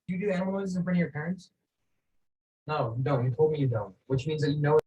Do you do animal noises in front of your parents? No, you don't. You told me you don't, which means that you know.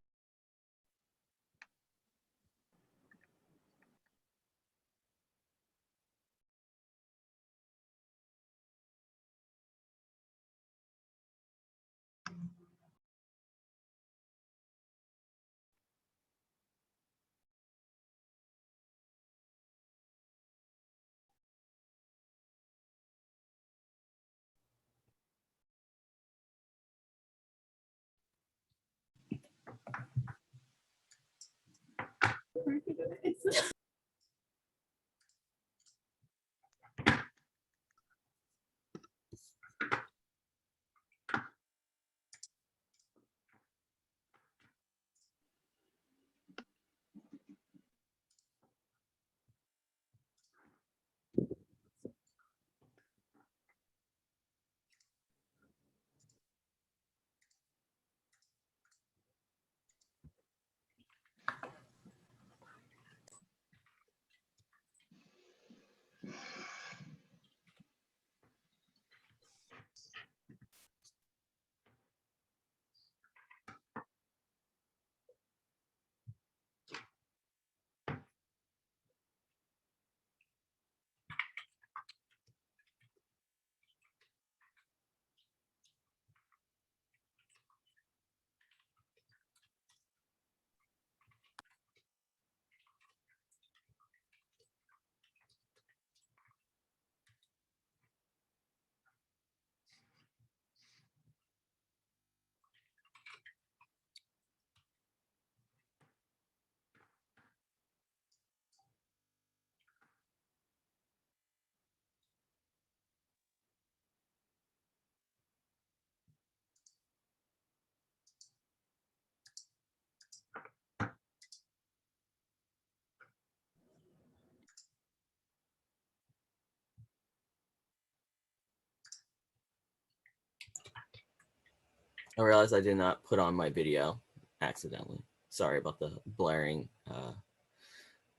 I realized I did not put on my video accidentally. Sorry about the blaring,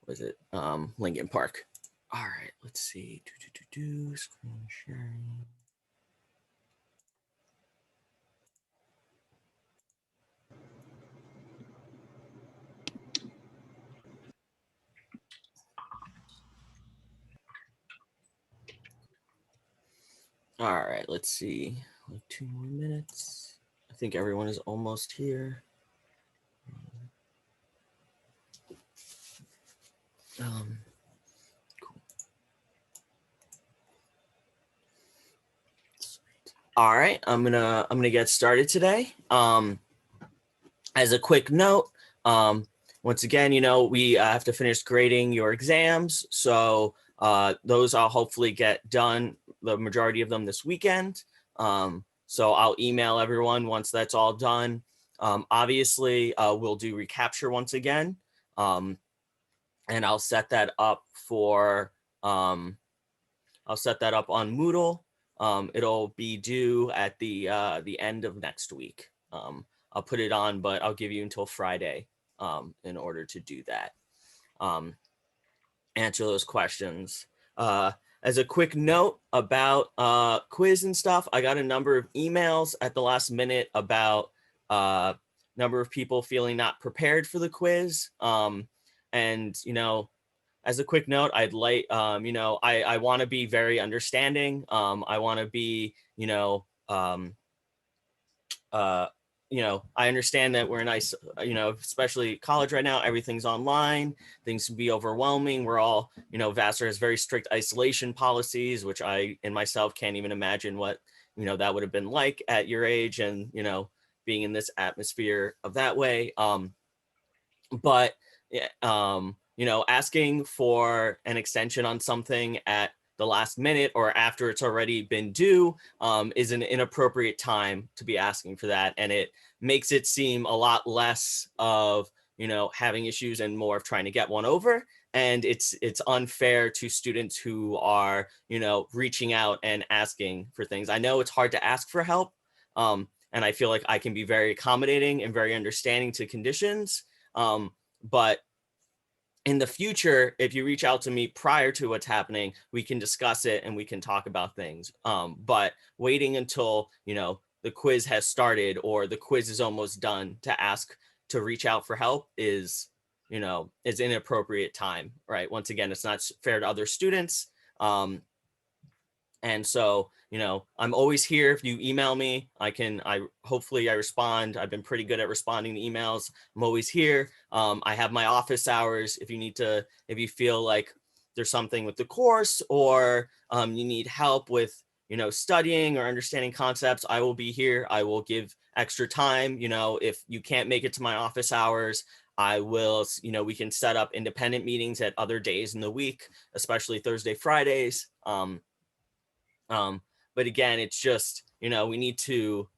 was it Lincoln Park. All right, let's see. Screen sharing. All right, let's see. Like 2 more minutes. I think everyone is almost here. Cool. All right, I'm gonna get started today. As a quick note, once again, we have to finish grading your exams, so those I'll hopefully get done, the majority of them this weekend. So I'll email everyone once that's all done. Obviously, we'll do recapture once again, and I'll set that up for I'll set that up on Moodle. It'll be due at the end of next week. I'll put it on, but I'll give you until Friday in order to do that. Answer those questions. As a quick note about quiz and stuff, I got a number of emails at the last minute about number of people feeling not prepared for the quiz. And, as a quick note, I'd like, I want to be very understanding. I want to be, I understand that we're nice, especially college right now, everything's online, things can be overwhelming. We're all, Vassar has very strict isolation policies, which I, in myself, can't even imagine what, that would have been like at your age and, being in this atmosphere of that way. But asking for an extension on something at the last minute or after it's already been due is an inappropriate time to be asking for that. And it makes it seem a lot less of, having issues and more of trying to get one over. And it's unfair to students who are, reaching out and asking for things. I know it's hard to ask for help. And I feel like I can be very accommodating and very understanding to conditions. But in the future, if you reach out to me prior to what's happening, we can discuss it and we can talk about things. But waiting until, the quiz has started or the quiz is almost done to reach out for help is inappropriate time, right? Once again, it's not fair to other students. And so, I'm always here. If you email me, hopefully I respond. I've been pretty good at responding to emails. I'm always here. I have my office hours. If you feel like there's something with the course or you need help with, studying or understanding concepts, I will be here. I will give extra time. If you can't make it to my office hours, I will, we can set up independent meetings at other days in the week, especially Thursday, Fridays. But again, it's just, we need to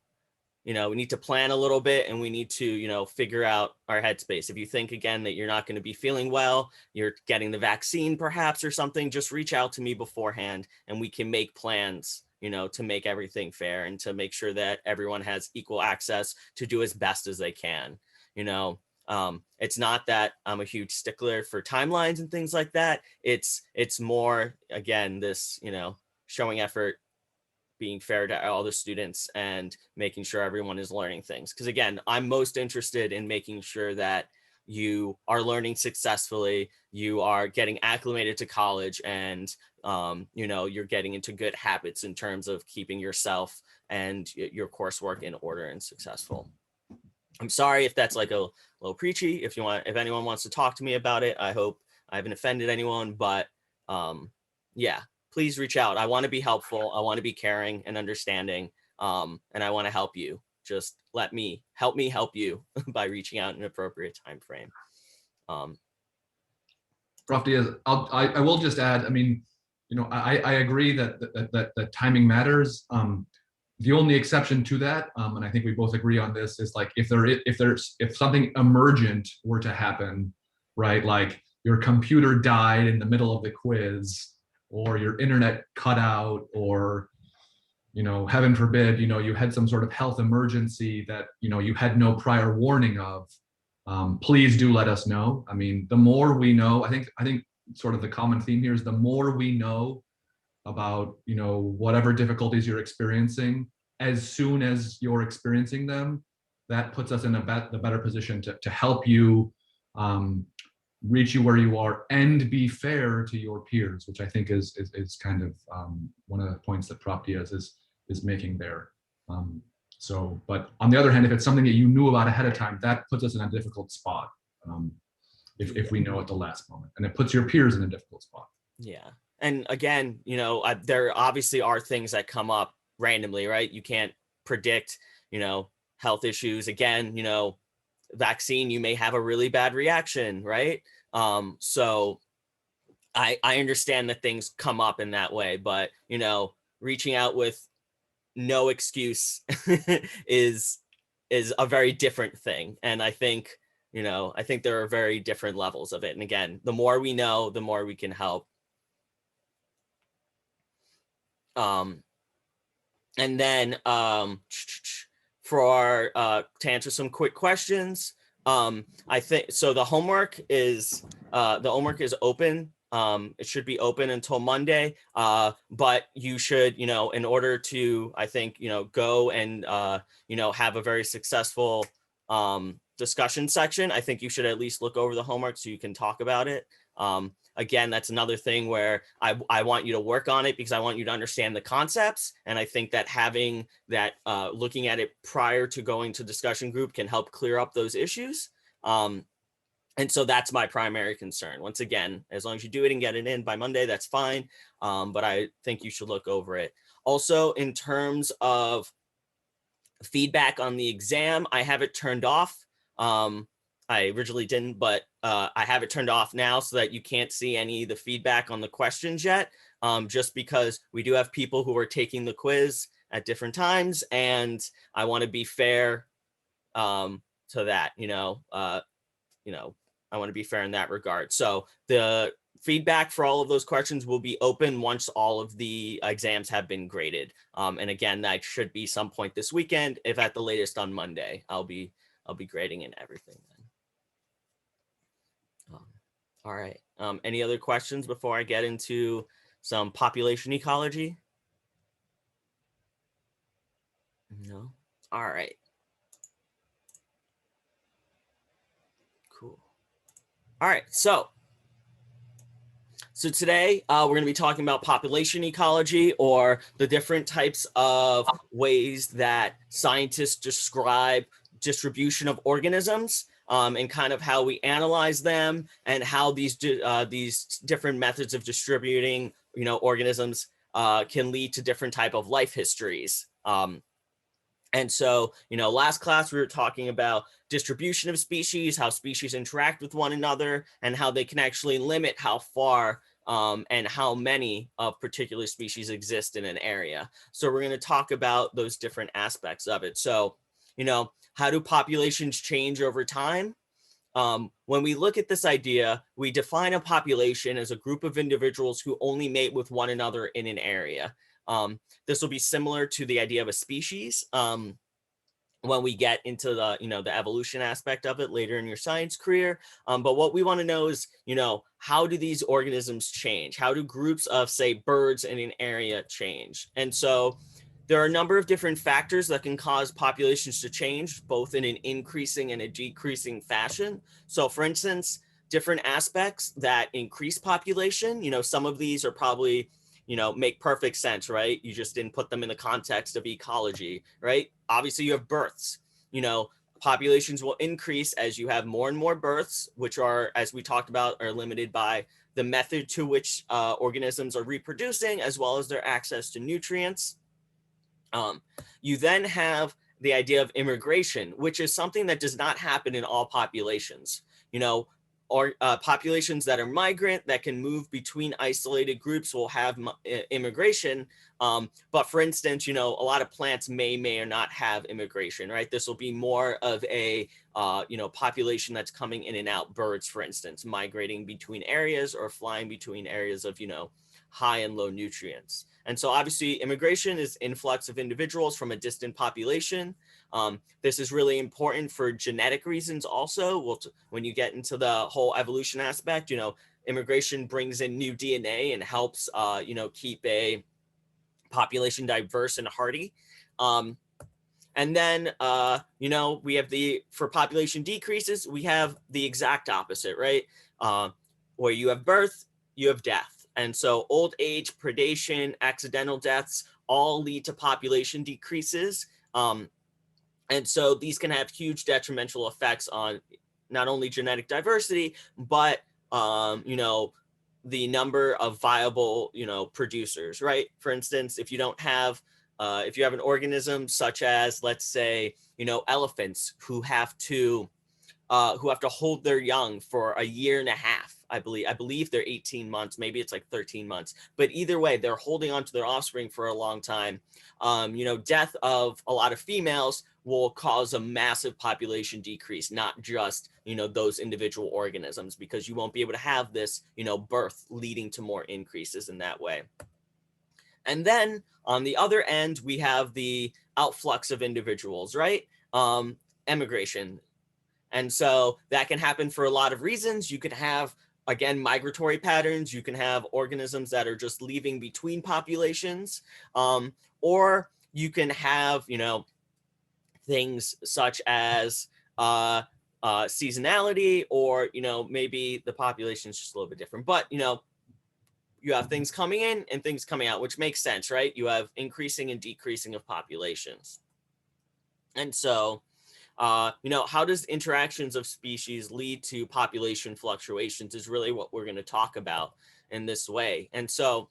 plan a little bit and we need to, figure out our headspace. If you think again that you're not going to be feeling well, you're getting the vaccine perhaps or something, just reach out to me beforehand and we can make plans, to make everything fair and to make sure that everyone has equal access to do as best as they can. It's not that I'm a huge stickler for timelines and things like that. It's more, again, this, showing effort, being fair to all the students and making sure everyone is learning things. Because again, I'm most interested in making sure that you are learning successfully, you are getting acclimated to college, and you're getting into good habits in terms of keeping yourself and your coursework in order and successful. I'm sorry if that's like a little preachy. If anyone wants to talk to me about it, I hope I haven't offended anyone, but yeah, please reach out. I want to be helpful. I want to be caring and understanding. And I want to help you. Just help me help you by reaching out in an appropriate time frame. Prof. Diaz, I will just add, I mean, I agree that timing matters. The only exception to that, and I think we both agree on this, is like if something emergent were to happen, right? Like your computer died in the middle of the quiz, or your internet cut out, or heaven forbid, you had some sort of health emergency that you had no prior warning of. Please do let us know. I mean, the more we know, I think sort of the common theme here is the more we know about whatever difficulties you're experiencing, as soon as you're experiencing them, that puts us in the better position to help you reach you where you are and be fair to your peers, which I think is kind of one of the points that Prof. Diaz is making there. But on the other hand, if it's something that you knew about ahead of time, that puts us in a difficult spot if we know at the last moment, and it puts your peers in a difficult spot. Yeah. And again, there obviously are things that come up randomly, right? You can't predict, health issues. Again, vaccine, you may have a really bad reaction, right? So I understand that things come up in that way, but, reaching out with no excuse is a very different thing. And I think there are very different levels of it. And again, the more we know, the more we can help. And then to answer some quick questions, I think so. The homework is open. It should be open until Monday. But you should, in order to, I think, go and have a very successful discussion section, I think you should at least look over the homework so you can talk about it. Again, that's another thing where I want you to work on it because I want you to understand the concepts. And I think that having that, looking at it prior to going to discussion group can help clear up those issues. And so that's my primary concern. Once again, as long as you do it and get it in by Monday, that's fine. But I think you should look over it. Also, in terms of feedback on the exam, I have it turned off. I originally didn't, but I have it turned off now so that you can't see any of the feedback on the questions yet, just because we do have people who are taking the quiz at different times, and I want to be fair to that, I want to be fair in that regard. So the feedback for all of those questions will be open once all of the exams have been graded. And again, that should be some point this weekend. If at the latest on Monday, I'll be grading in everything then. All right. Any other questions before I get into some population ecology? No. All right. Cool. All right. So today we're going to be talking about population ecology, or the different types of ways that scientists describe distribution of organisms, and kind of how we analyze them, and how these different methods of distributing, organisms can lead to different type of life histories. And so, last class we were talking about distribution of species, how species interact with one another, and how they can actually limit how far and how many of particular species exist in an area. So we're going to talk about those different aspects of it. So, how do populations change over time? When we look at this idea, we define a population as a group of individuals who only mate with one another in an area. This will be similar to the idea of a species. When we get into the the evolution aspect of it later in your science career. But what we want to know is, how do these organisms change? How do groups of, say, birds in an area change? And so there are a number of different factors that can cause populations to change, both in an increasing and a decreasing fashion. So for instance, different aspects that increase population, some of these are probably, make perfect sense, right? You just didn't put them in the context of ecology, right? Obviously, you have births. Populations will increase as you have more and more births, which are, as we talked about, are limited by the method to which organisms are reproducing, as well as their access to nutrients. You then have the idea of immigration, which is something that does not happen in all populations. Or populations that are migrant, that can move between isolated groups, will have immigration. But for instance, a lot of plants may or not have immigration, right? This will be more of a, population that's coming in and out. Birds, for instance, migrating between areas or flying between areas of, high and low nutrients. And so obviously immigration is influx of individuals from a distant population. This is really important for genetic reasons also. When you get into the whole evolution aspect, immigration brings in new DNA and helps, keep a population diverse and hardy. And then, we have for population decreases, we have the exact opposite, right? Where you have birth, you have death. And so old age, predation, accidental deaths all lead to population decreases. And so these can have huge detrimental effects on not only genetic diversity, but, the number of viable, producers, right? For instance, if you don't have, if you have an organism such as, let's say, elephants who have to hold their young for a year and a half. I believe they're 18 months, maybe it's like 13 months, but either way, they're holding on to their offspring for a long time. Death of a lot of females will cause a massive population decrease, not just, those individual organisms, because you won't be able to have this, birth leading to more increases in that way. And then on the other end, we have the outflux of individuals, right? Emigration. And so that can happen for a lot of reasons. You could have, again, migratory patterns. You can have organisms that are just leaving between populations. Or you can have, things such as seasonality, or, maybe the population is just a little bit different. But, you have things coming in and things coming out, which makes sense, right? You have increasing and decreasing of populations. And so, how does interactions of species lead to population fluctuations is really what we're going to talk about in this way. And so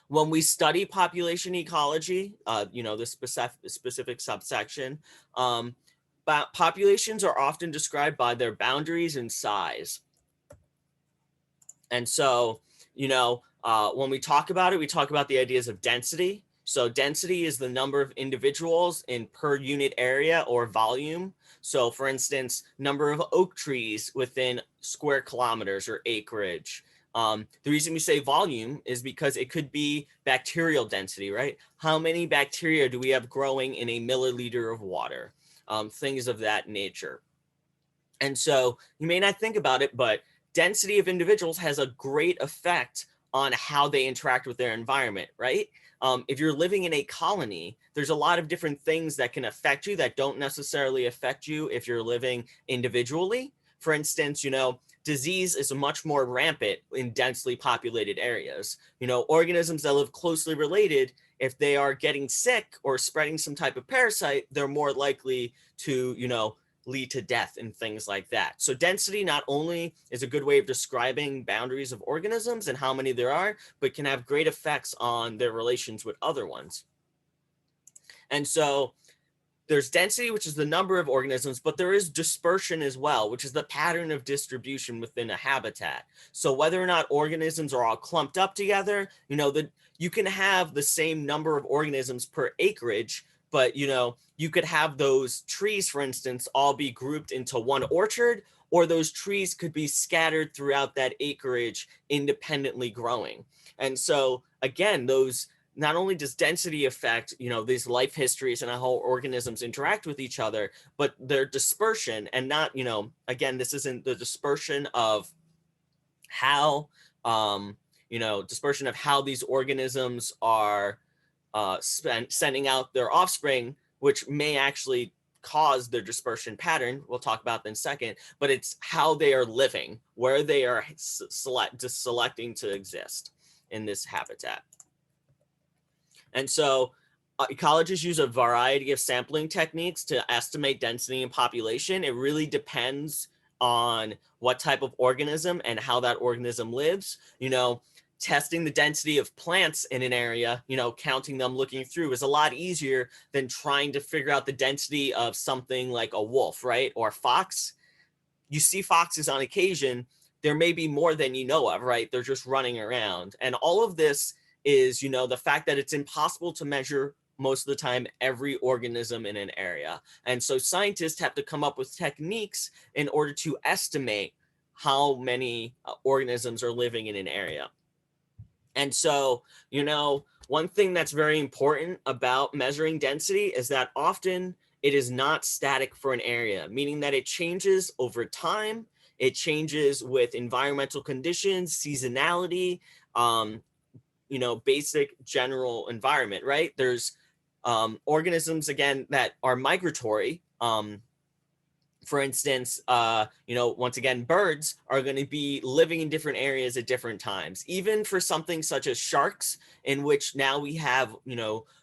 when we study population ecology, the specific subsection, populations are often described by their boundaries and size. And so, when we talk about it, we talk about the ideas of density. So density is the number of individuals in per unit area or volume. So for instance, number of oak trees within square kilometers or acreage. The reason we say volume is because it could be bacterial density, right? How many bacteria do we have growing in a milliliter of water? Things of that nature. And so you may not think about it, but density of individuals has a great effect on how they interact with their environment, right? If you're living in a colony, there's a lot of different things that can affect you that don't necessarily affect you if you're living individually. For instance, disease is much more rampant in densely populated areas. Organisms that live closely related, if they are getting sick or spreading some type of parasite, they're more likely to, lead to death and things like that. So density not only is a good way of describing boundaries of organisms and how many there are, but can have great effects on their relations with other ones. And so there's density, which is the number of organisms, but there is dispersion as well, which is the pattern of distribution within a habitat. So whether or not organisms are all clumped up together, you can have the same number of organisms per acreage, but you could have those trees, for instance, all be grouped into one orchard, or those trees could be scattered throughout that acreage independently growing. And so again, those not only does density affect, these life histories and how organisms interact with each other, but their dispersion, and not, again, this isn't the dispersion of how, dispersion of how these organisms are sending out their offspring, which may actually cause their dispersion pattern. We'll talk about that in a second, but it's how they are living, where they are selecting to exist in this habitat. And so ecologists use a variety of sampling techniques to estimate density and population. It really depends on what type of organism and how that organism lives. Testing the density of plants in an area, counting them, looking through, is a lot easier than trying to figure out the density of something like a wolf, right? Or a fox. You see foxes on occasion, there may be more than you know of, right? They're just running around. And all of this is, the fact that it's impossible to measure most of the time every organism in an area. And so scientists have to come up with techniques in order to estimate how many organisms are living in an area. And so, one thing that's very important about measuring density is that often it is not static for an area, meaning that it changes over time. It changes with environmental conditions, seasonality, basic general environment, right? There's organisms, again, that are migratory. For instance, once again, birds are going to be living in different areas at different times. Even for something such as sharks, in which now we have,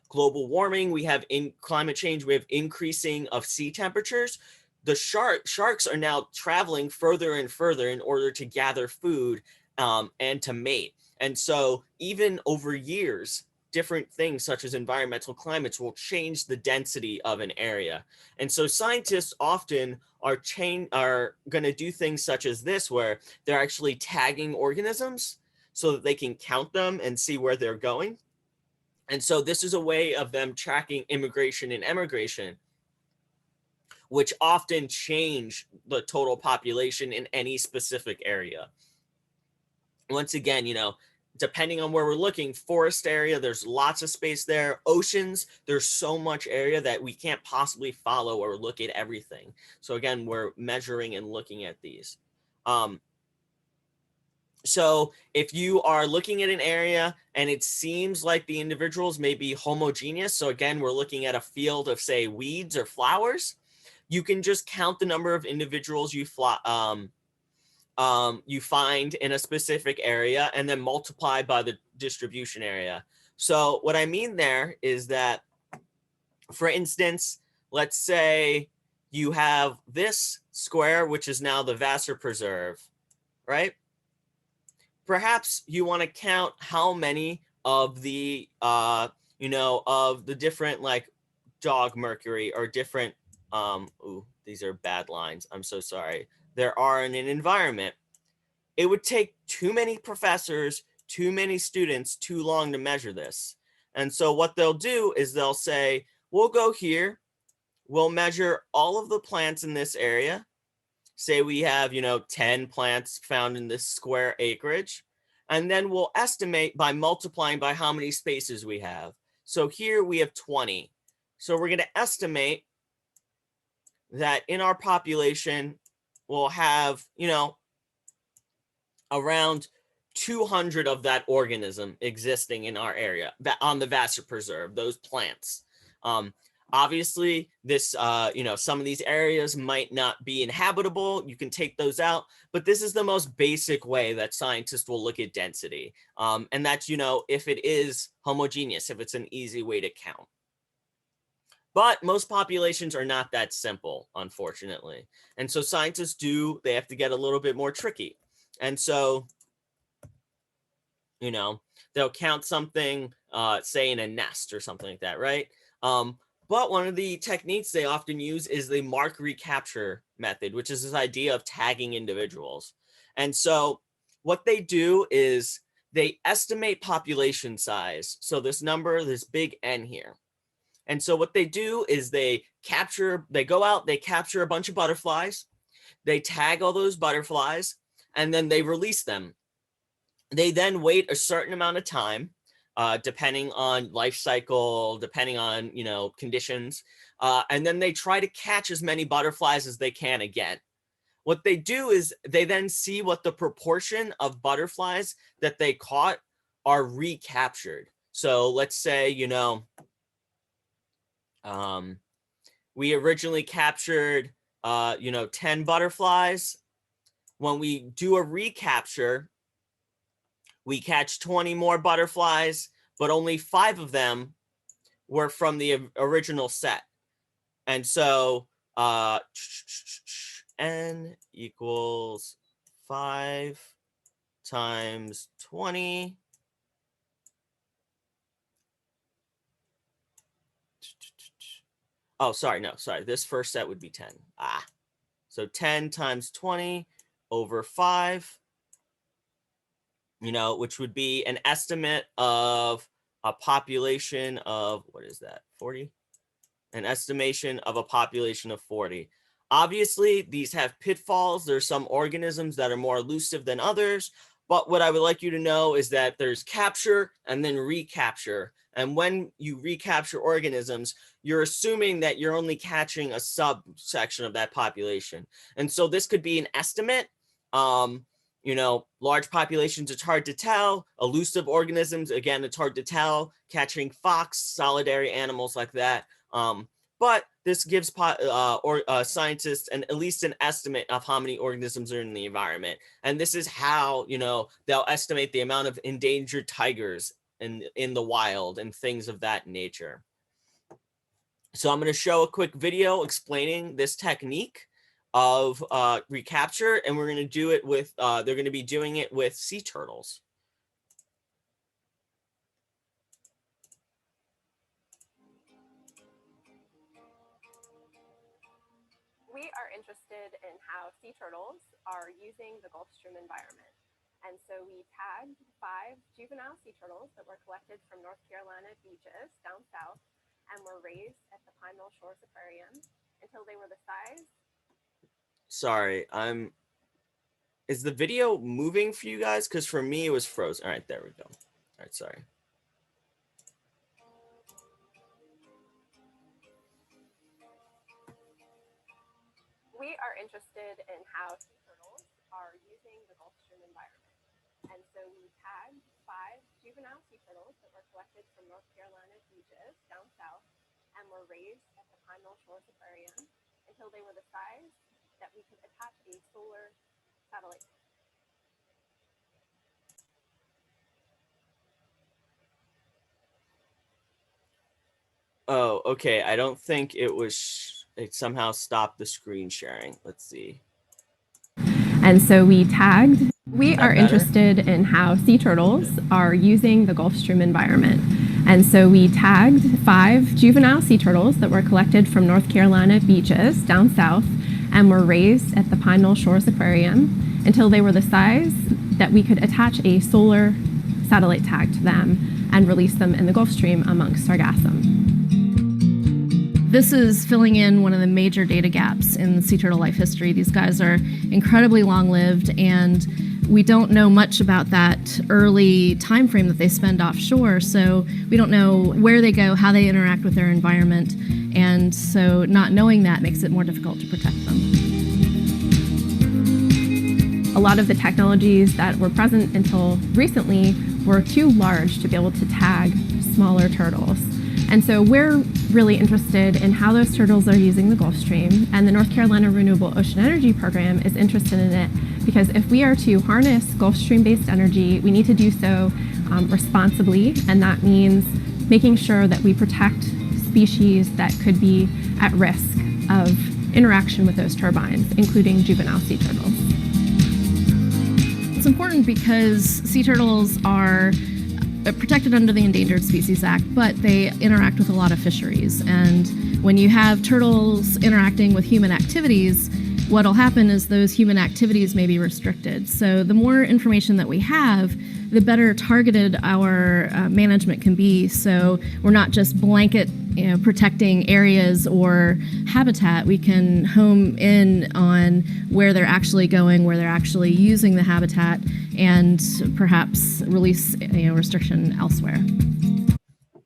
global warming, we have climate change, we have increasing of sea temperatures. The sharks are now traveling further and further in order to gather food and to mate. And so even over years, different things such as environmental climates will change the density of an area. And so scientists often are going to do things such as this, where they're actually tagging organisms so that they can count them and see where they're going. And so this is a way of them tracking immigration and emigration, which often change the total population in any specific area. Once again, depending on where we're looking, forest area, there's lots of space there. Oceans, there's so much area that we can't possibly follow or look at everything. So again, we're measuring and looking at these. So if you are looking at an area and it seems like the individuals may be homogeneous, so again, we're looking at a field of, say, weeds or flowers, you can just count the number of individuals you find in a specific area and then multiply by the distribution area. So what I mean there is that, for instance, let's say you have this square, which is now the Vassar Preserve, right? Perhaps you want to count how many of the, of the different, like, dog mercury or different, these are bad lines, I'm so sorry, there are in an environment. It would take too many professors, too many students, too long to measure this. And so what they'll do is they'll say, we'll go here, we'll measure all of the plants in this area. Say we have, 10 plants found in this square acreage. And then we'll estimate by multiplying by how many spaces we have. So here we have 20. So we're going to estimate that in our population, we'll have, around 200 of that organism existing in our area on the Vassar Preserve, those plants. Obviously, this, some of these areas might not be inhabitable. You can take those out, but this is the most basic way that scientists will look at density. And that's, if it is homogeneous, if it's an easy way to count. But most populations are not that simple, unfortunately. And so scientists they have to get a little bit more tricky. And so, they'll count something, say in a nest or something like that, right? But one of the techniques they often use is the mark recapture method, which is this idea of tagging individuals. And so what they do is they estimate population size. So this number, this big N here. And so what they do is they go out, they capture a bunch of butterflies, they tag all those butterflies, and then they release them. They then wait a certain amount of time, depending on life cycle, depending on, conditions. And then they try to catch as many butterflies as they can again. What they do is they then see what the proportion of butterflies that they caught are recaptured. So let's say, we originally captured, 10 butterflies. When we do a recapture, we catch 20 more butterflies, but only 5 of them were from the original set. And so N equals 5 times 20. Oh, sorry. This first set would be 10. So 10 times 20 over 5. Which would be an estimate of a population of, 40? An estimation of a population of 40. Obviously, these have pitfalls. There's some organisms that are more elusive than others, but what I would like you to know is that there's capture and then recapture. And when you recapture organisms, you're assuming that you're only catching a subsection of that population. And so this could be an estimate. Large populations, it's hard to tell. Elusive organisms, again, it's hard to tell. Catching fox, solitary animals like that. But this gives scientists at least an estimate of how many organisms are in the environment. And this is how, they'll estimate the amount of endangered tigers in the wild and things of that nature. So I'm going to show a quick video explaining this technique of recapture, and we're going to do it with, they're going to be doing it with sea turtles. We are interested in how sea turtles are using the Gulf Stream environment. And so we tagged 5 juvenile sea turtles that were collected from North Carolina beaches down south and were raised at the Pine Knoll Shores Aquarium until they were the size. Sorry, is the video moving for you guys? Because for me, it was frozen. All right, there we go. All right, sorry. We are interested in how sea turtles are using the Gulf Stream environment. And so we tagged 5 juvenile sea turtles that were collected from North Carolina beaches down south and were raised at the Pine Knoll Shores Aquarium until they were the size that we could attach a solar satellite. Oh, okay. I don't think it somehow stopped the screen sharing. Let's see. And so we tagged. We are better? interested in how sea turtles are using the Gulf Stream environment. And so we tagged 5 juvenile sea turtles that were collected from North Carolina beaches down south and were raised at the Pine Knoll Shores Aquarium until they were the size that we could attach a solar satellite tag to them and release them in the Gulf Stream amongst sargassum. This is filling in one of the major data gaps in sea turtle life history. These guys are incredibly long-lived, and we don't know much about that early time frame that they spend offshore, so we don't know where they go, how they interact with their environment, and so not knowing that makes it more difficult to protect them. A lot of the technologies that were present until recently were too large to be able to tag smaller turtles. And so we're really interested in how those turtles are using the Gulf Stream, and the North Carolina Renewable Ocean Energy Program is interested in it because if we are to harness Gulf Stream-based energy, we need to do so responsibly, and that means making sure that we protect species that could be at risk of interaction with those turbines, including juvenile sea turtles. It's important because sea turtles are protected under the Endangered Species Act, but they interact with a lot of fisheries. And when you have turtles interacting with human activities, what'll happen is those human activities may be restricted. So the more information that we have, the better targeted our management can be. So we're not just blanket, protecting areas or habitat. We can home in on where they're actually going, where they're actually using the habitat, and perhaps release restriction elsewhere.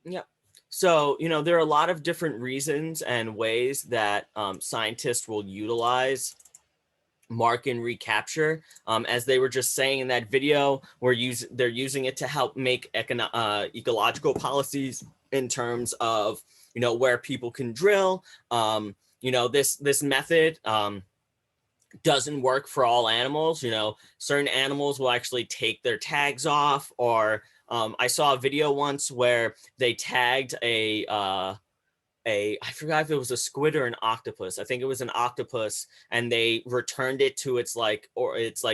Yep. So, there are a lot of different reasons and ways that scientists will utilize mark and recapture. As they were just saying in that video, they're using it to help make ecological policies in terms of, where people can drill. This method doesn't work for all animals. Certain animals will actually take their tags off, or I saw a video once where they tagged I forgot if it was a squid or an octopus. I think it was an octopus, and they returned it to its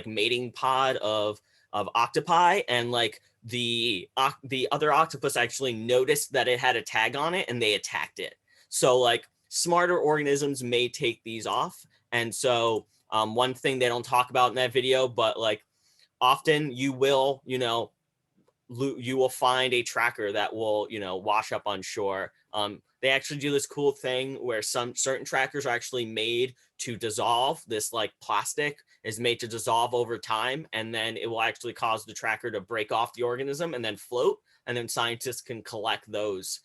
mating pod of octopi, and the other octopus actually noticed that it had a tag on it and they attacked it. So smarter organisms may take these off. And so one thing they don't talk about in that video, but often you will, you will find a tracker that will, wash up on shore. They actually do this cool thing where certain trackers are actually made to dissolve. This plastic is made to dissolve over time, and then it will actually cause the tracker to break off the organism and then float, and then scientists can collect those.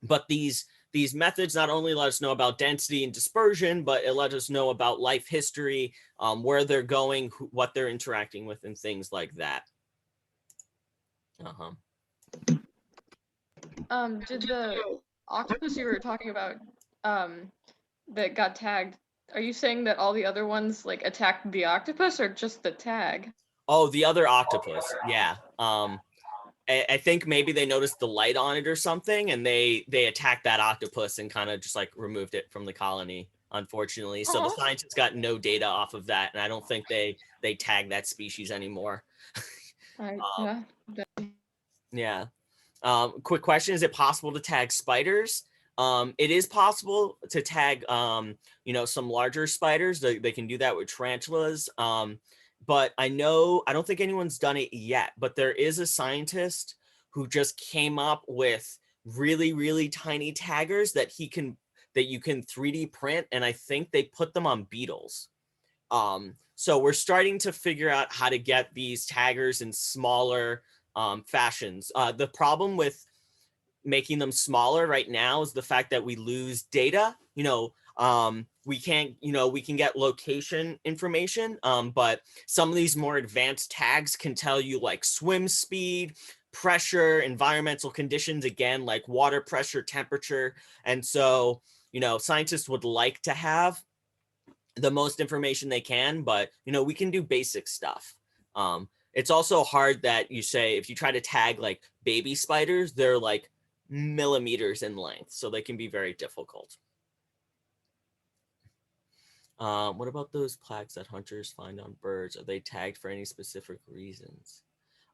But these methods not only let us know about density and dispersion, but it lets us know about life history, where they're going, what they're interacting with, and things like that. Did the octopus you were talking about that got tagged, are you saying that all the other ones attacked the octopus or just the tag? Oh, the other octopus. Yeah. I think maybe they noticed the light on it or something, and they attacked that octopus and kind of just removed it from the colony, unfortunately. So the scientists got no data off of that, and I don't think they tag that species anymore. Yeah. Quick question: is it possible to tag spiders? It is possible to tag, some larger spiders. They can do that with tarantulas. But I don't think anyone's done it yet, but there is a scientist who just came up with really, really tiny taggers that you can 3D print. And I think they put them on beetles. So we're starting to figure out how to get these taggers in smaller fashions. The problem with making them smaller right now is the fact that we lose data. We can get location information, but some of these more advanced tags can tell you swim speed, pressure, environmental conditions, again, like water pressure, temperature. And so, scientists would like to have the most information they can, but, we can do basic stuff. It's also hard that you say, if you try to tag baby spiders, they're millimeters in length, so they can be very difficult. What about those plaques that hunters find on birds? Are they tagged for any specific reasons?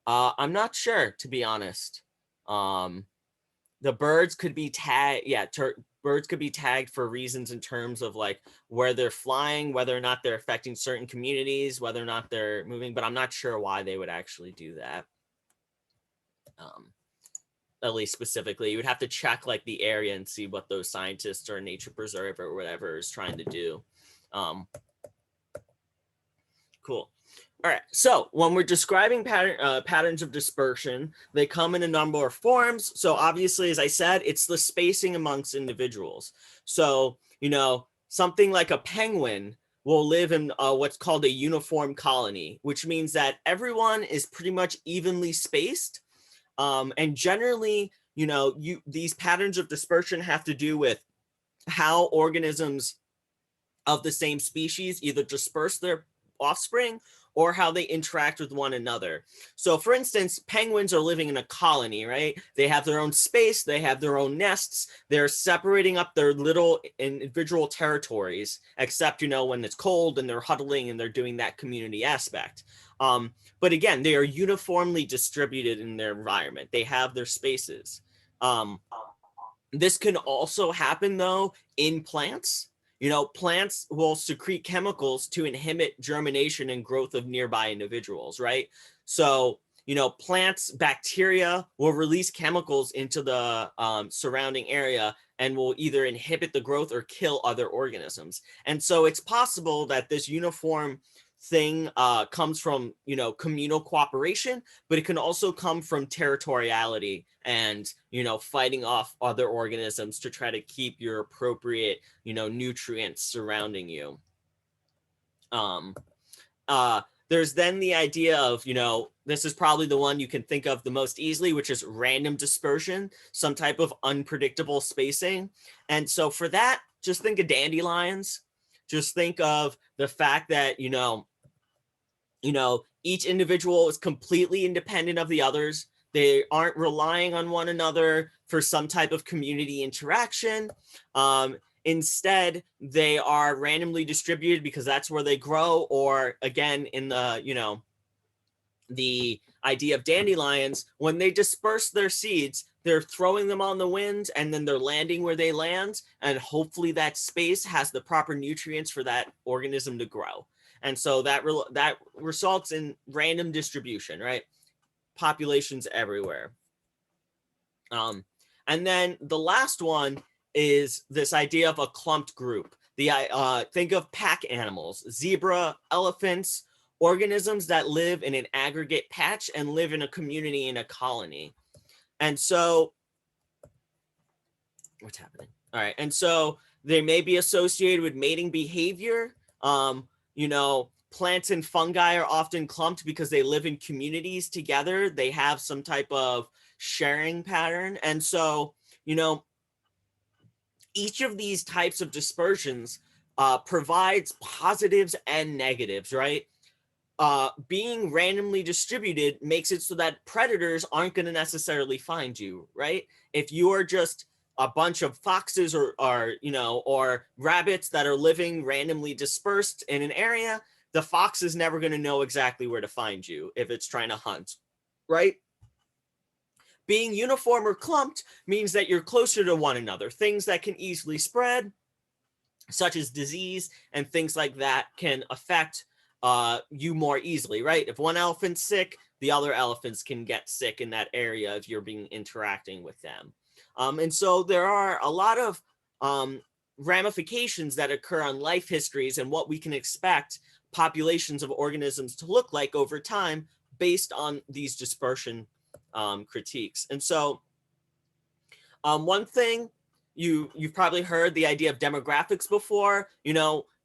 I'm not sure, to be honest. The birds could be tagged. Yeah, birds could be tagged for reasons in terms of where they're flying, whether or not they're affecting certain communities, whether or not they're moving, but I'm not sure why they would actually do that. At least specifically, you would have to check the area and see what those scientists or nature preserve or whatever is trying to do. Cool. All right. So when we're describing patterns of dispersion, they come in a number of forms. So obviously, as I said, it's the spacing amongst individuals. So, something like a penguin will live in what's called a uniform colony, which means that everyone is pretty much evenly spaced. And generally, these patterns of dispersion have to do with how organisms of the same species either disperse their offspring or how they interact with one another. So for instance, penguins are living in a colony, right? They have their own space, they have their own nests, they're separating up their little individual territories, except, when it's cold and they're huddling and they're doing that community aspect. But again, they are uniformly distributed in their environment. They have their spaces. This can also happen though in plants. Plants will secrete chemicals to inhibit germination and growth of nearby individuals, right? So, plants, bacteria will release chemicals into the surrounding area and will either inhibit the growth or kill other organisms. And so it's possible that this uniform thing comes from, communal cooperation, but it can also come from territoriality and, fighting off other organisms to try to keep your appropriate, nutrients surrounding you. There's then the idea of, this is probably the one you can think of the most easily, which is random dispersion, some type of unpredictable spacing. And so for that, just think of dandelions. Just think of the fact that, each individual is completely independent of the others. They aren't relying on one another for some type of community interaction. Instead, they are randomly distributed because that's where they grow, or again, in the, the idea of dandelions, when they disperse their seeds, they're throwing them on the wind and then they're landing where they land. And hopefully that space has the proper nutrients for that organism to grow. And so that results in random distribution, right? Populations everywhere. And then the last one is this idea of a clumped group. Think of pack animals, zebra, elephants, organisms that live in an aggregate patch and live in a community, in a colony. And so, what's happening? All right. And so they may be associated with mating behavior. Plants and fungi are often clumped because they live in communities together. They have some type of sharing pattern. And so, each of these types of dispersions provides positives and negatives, right? Being randomly distributed makes it so that predators aren't going to necessarily find you, right? If you are just a bunch of foxes or rabbits that are living randomly dispersed in an area, the fox is never going to know exactly where to find you if it's trying to hunt, right? Being uniform or clumped means that you're closer to one another. Things that can easily spread, such as disease and things like that, can affect you more easily, right? If one elephant's sick, the other elephants can get sick in that area if you're interacting with them. And so there are a lot of ramifications that occur on life histories and what we can expect populations of organisms to look like over time based on these dispersion critiques. And so one thing you've probably heard the idea of demographics before.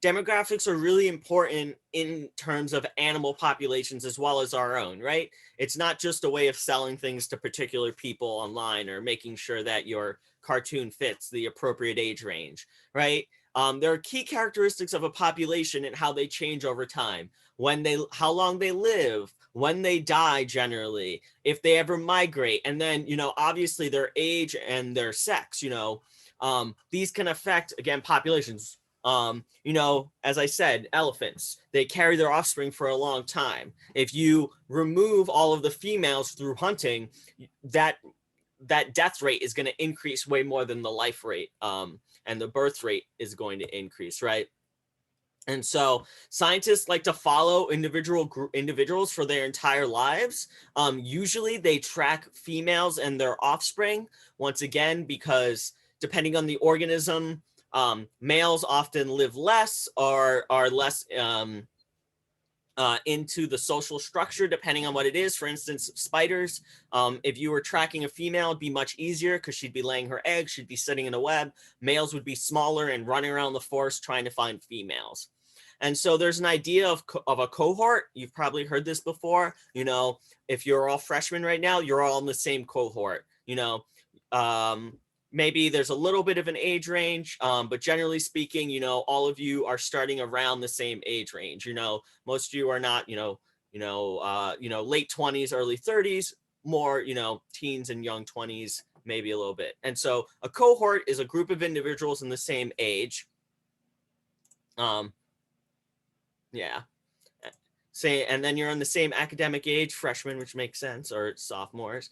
Demographics are really important in terms of animal populations as well as our own, right? It's not just a way of selling things to particular people online or making sure that your cartoon fits the appropriate age range, right? There are key characteristics of a population and how they change over time, how long they live, when they die generally, if they ever migrate, and then, obviously their age and their sex, these can affect, again, populations. As I said, elephants, they carry their offspring for a long time. If you remove all of the females through hunting, that death rate is going to increase way more than the life rate, and the birth rate is going to increase, right? And so scientists like to follow individuals for their entire lives. Usually they track females and their offspring, once again, because depending on the organism, males often live less or are less into the social structure, depending on what it is. For instance, spiders, if you were tracking a female, it'd be much easier because she'd be laying her eggs, she'd be sitting in a web. Males would be smaller and running around the forest trying to find females. And so there's an idea of a cohort. You've probably heard this before. You know, if you're all freshmen right now, you're all in the same cohort. You know, maybe there's a little bit of an age range, but generally speaking, you know, all of you are starting around the same age range. You know, most of you are not, late 20s, early 30s, more, you know, teens and young 20s, maybe a little bit. And so a cohort is a group of individuals in the same age. Yeah. Say, and then you're on the same academic age, freshmen, which makes sense, or sophomores.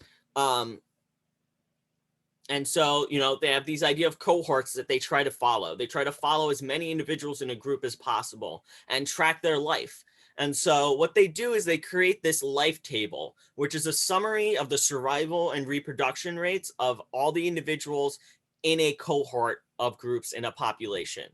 And so, you know, they have these idea of cohorts that they try to follow. They try to follow as many individuals in a group as possible and track their life. And so what they do is they create this life table, which is a summary of the survival and reproduction rates of all the individuals in a cohort of groups in a population.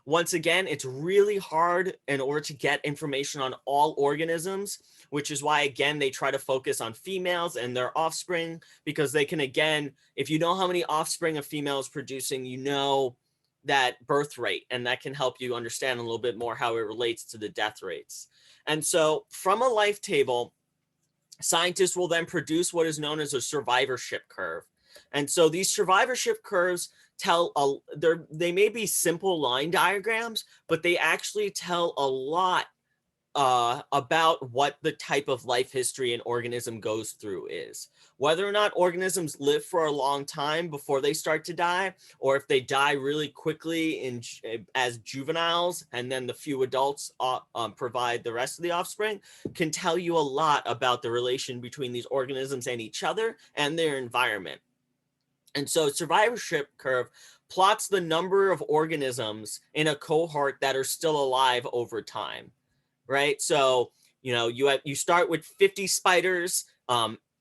Once again, it's really hard in order to get information on all organisms, which is why, again, they try to focus on females and their offspring, because they can, again, if you know how many offspring a female is producing, you know that birth rate, and that can help you understand a little bit more how it relates to the death rates. And so from a life table, scientists will then produce what is known as a survivorship curve. And so these survivorship curves they may be simple line diagrams, but they actually tell a lot about what the type of life history an organism goes through is. Whether or not organisms live for a long time before they start to die, or if they die really quickly as juveniles, and then the few adults provide the rest of the offspring, can tell you a lot about the relation between these organisms and each other and their environment. And so survivorship curve plots the number of organisms in a cohort that are still alive over time, right? So, you know, you start with 50 spiders,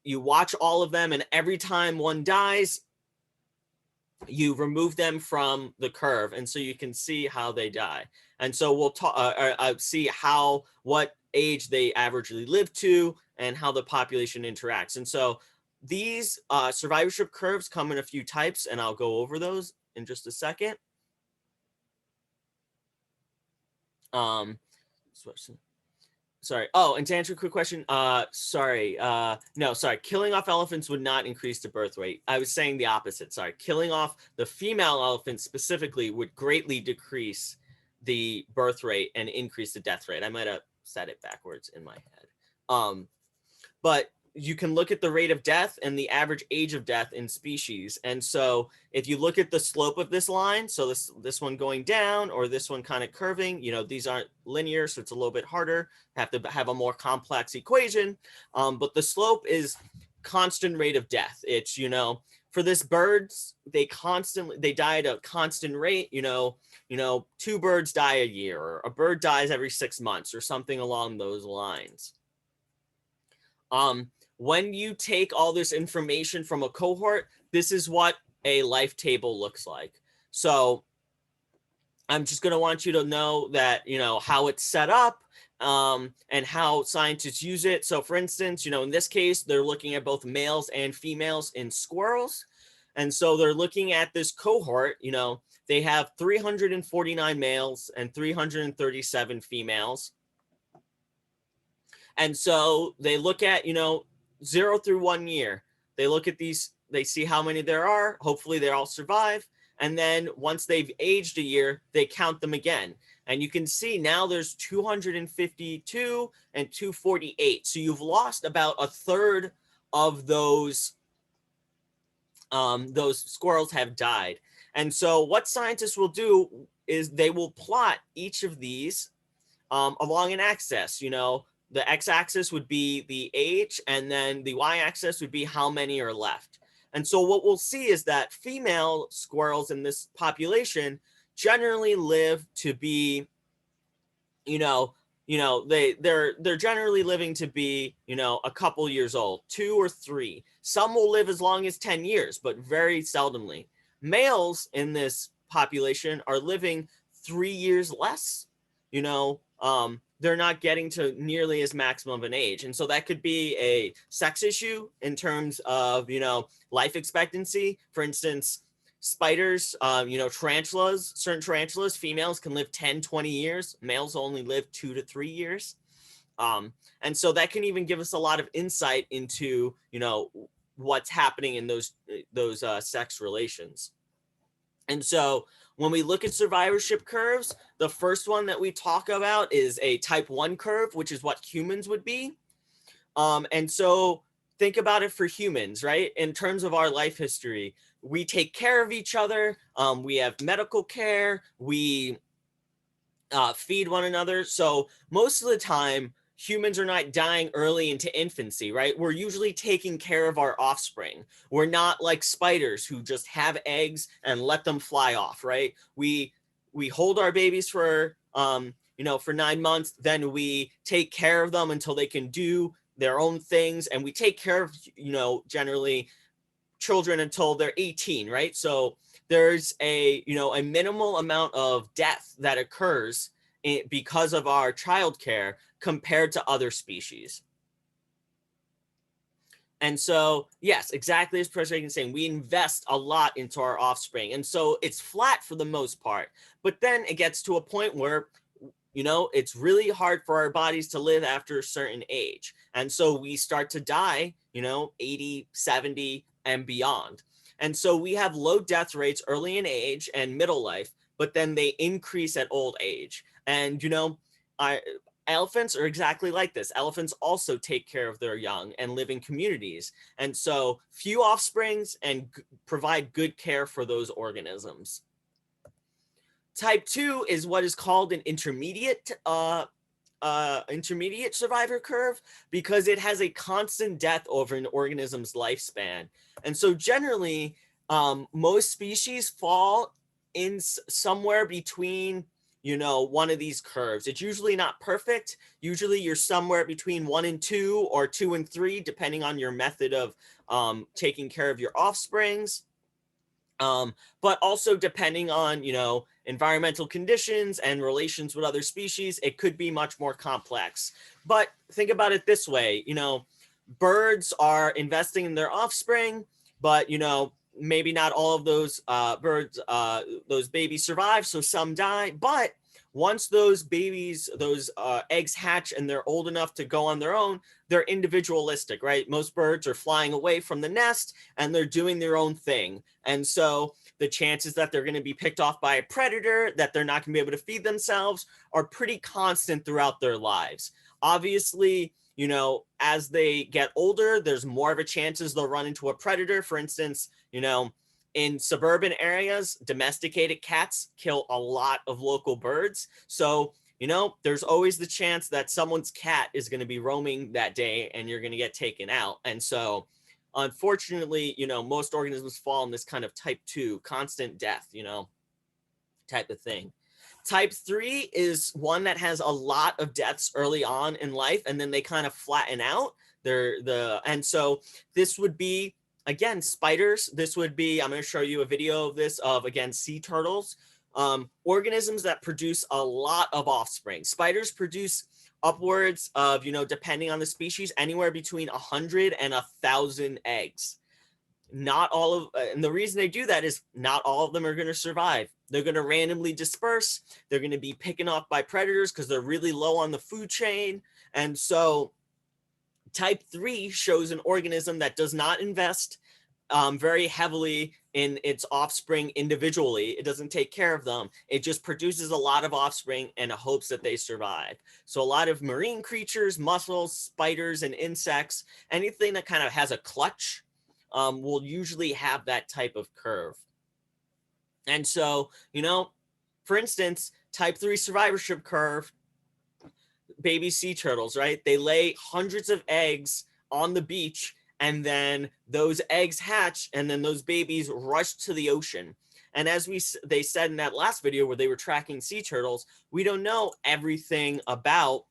you watch all of them, and every time one dies, you remove them from the curve, and so you can see how they die. And so we'll see what age they averagely live to and how the population interacts. And so these survivorship curves come in a few types, and I'll go over those in just a second. Sorry. Oh, and to answer a quick question, no, sorry. Killing off elephants would not increase the birth rate. I was saying the opposite. Sorry. Killing off the female elephants specifically would greatly decrease the birth rate and increase the death rate. I might have said it backwards in my head. But you can look at the rate of death and the average age of death in species. And so if you look at the slope of this line, so this one going down or this one kind of curving, you know, these aren't linear, so it's a little bit harder. Have to have a more complex equation. But the slope is constant rate of death. It's, you know, for this birds, they die at a constant rate, you know, 2 birds die a year, or a bird dies every 6 months, or something along those lines. When you take all this information from a cohort, this is what a life table looks like. So I'm just going to want you to know that, you know, how it's set up and how scientists use it. So for instance, you know, in this case, they're looking at both males and females in squirrels. And so they're looking at this cohort, you know, they have 349 males and 337 females. And so they look at, you know, 0 through 1 year. They look at these, they see how many there are. Hopefully they all survive. And then once they've aged a year, they count them again. And you can see now there's 252 and 248. So you've lost about a third of those squirrels have died. And so what scientists will do is they will plot each of these along an axis. You know, the x-axis would be the age, and then the y-axis would be how many are left. And so what we'll see is that female squirrels in this population generally live to be, they're generally living to be, you know, a couple years old, 2 or 3. Some will live as long as 10 years, but very seldomly. Males in this population are living 3 years less, you know, they're not getting to nearly as maximum of an age. And so that could be a sex issue in terms of, you know, life expectancy. For instance, spiders, you know, tarantulas, certain tarantulas, females can live 10, 20 years. Males only live 2 to 3 years. And so that can even give us a lot of insight into, you know, what's happening in those sex relations. And so when we look at survivorship curves, the first one that we talk about is a type 1 curve, which is what humans would be. And so think about it for humans, right? In terms of our life history, we take care of each other. We have medical care. We feed one another. So most of the time, humans are not dying early into infancy, right? We're usually taking care of our offspring. We're not like spiders who just have eggs and let them fly off, right? We hold our babies for you know, for 9 months, then we take care of them until they can do their own things, and we take care of, you know, generally children until they're 18, right? So there's a, you know, a minimal amount of death that occurs because of our childcare compared to other species. And so, yes, exactly as Professor Reagan is saying, we invest a lot into our offspring. And so it's flat for the most part. But then it gets to a point where, you know, it's really hard for our bodies to live after a certain age. And so we start to die, you know, 80, 70, and beyond. And so we have low death rates early in age and middle life, but then they increase at old age. And, you know, elephants are exactly like this. Elephants also take care of their young and live in communities. And so few offsprings and provide good care for those organisms. Type 2 is what is called an intermediate survivor curve, because it has a constant death over an organism's lifespan. And so generally, most species fall in somewhere between, you know, one of these curves. It's usually not perfect. Usually you're somewhere between 1 and 2 or 2 and 3, depending on your method of taking care of your offsprings. But also depending on, you know, environmental conditions and relations with other species, it could be much more complex. But think about it this way, you know, birds are investing in their offspring, but, you know, maybe not all of those birds, those babies survive, so some die. But once those babies, those eggs hatch and they're old enough to go on their own, they're individualistic, right? Most birds are flying away from the nest and they're doing their own thing. And so the chances that they're going to be picked off by a predator, that they're not going to be able to feed themselves, are pretty constant throughout their lives. Obviously, you know, as they get older, there's more of a chances they'll run into a predator. For instance, you know, in suburban areas, domesticated cats kill a lot of local birds. So, you know, there's always the chance that someone's cat is going to be roaming that day and you're going to get taken out. And so, unfortunately, you know, most organisms fall in this kind of type 2, constant death, you know, type of thing. Type 3 is one that has a lot of deaths early on in life, and then they kind of flatten out. And so this would be, again, spiders. This would be, I'm going to show you a video of this, of, again, sea turtles, organisms that produce a lot of offspring. Spiders produce upwards of, you know, depending on the species, anywhere between 100 and 1,000 eggs. Not all of, and the reason they do that is not all of them are going to survive. They're going to randomly disperse. They're going to be picking off by predators because they're really low on the food chain. And so type 3 shows an organism that does not invest very heavily in its offspring individually. It doesn't take care of them. It just produces a lot of offspring and hopes that they survive. So a lot of marine creatures, mussels, spiders, and insects, anything that kind of has a clutch, will usually have that type of curve. And so, you know, for instance, type 3 survivorship curve, baby sea turtles, right? They lay hundreds of eggs on the beach, and then those eggs hatch, and then those babies rush to the ocean. And as they said in that last video where they were tracking sea turtles, we don't know everything about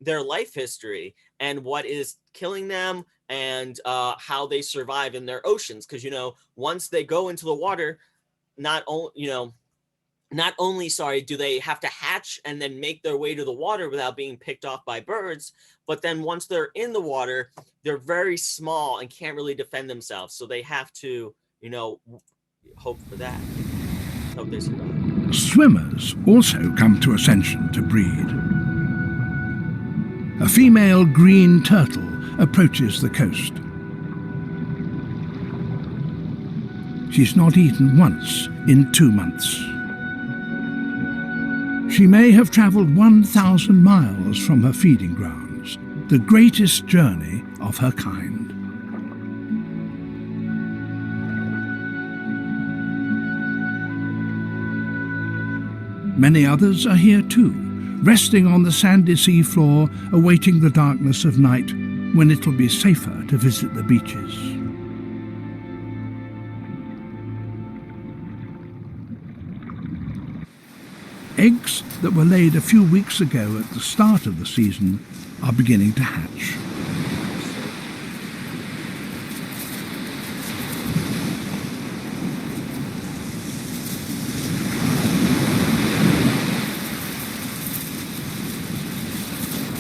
their life history and what is killing them and how they survive in their oceans. Because, you know, once they go into the water, not only, sorry, do they have to hatch and then make their way to the water without being picked off by birds, but then once they're in the water, they're very small and can't really defend themselves. So they have to, you know, hope for that. Hope they survive. Swimmers also come to Ascension to breed. A female green turtle approaches the coast. She's not eaten once in 2 months. She may have travelled 1,000 miles from her feeding grounds, the greatest journey of her kind. Many others are here too, resting on the sandy seafloor, awaiting the darkness of night when it'll be safer to visit the beaches. Eggs that were laid a few weeks ago at the start of the season are beginning to hatch.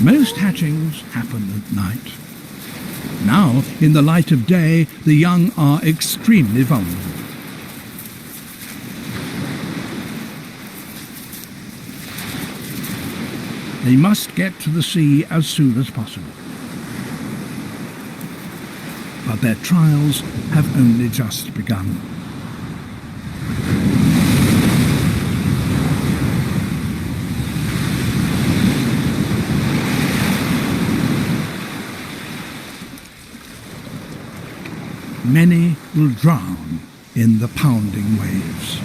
Most hatchings happen at night. Now, in the light of day, the young are extremely vulnerable. They must get to the sea as soon as possible. But their trials have only just begun. Many will drown in the pounding waves.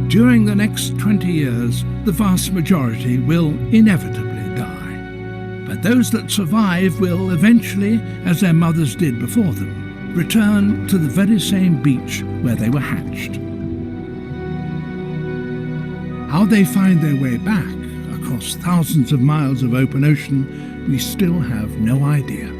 During the next 20 years, the vast majority will inevitably die. But those that survive will eventually, as their mothers did before them, return to the very same beach where they were hatched. How they find their way back across thousands of miles of open ocean, we still have no idea.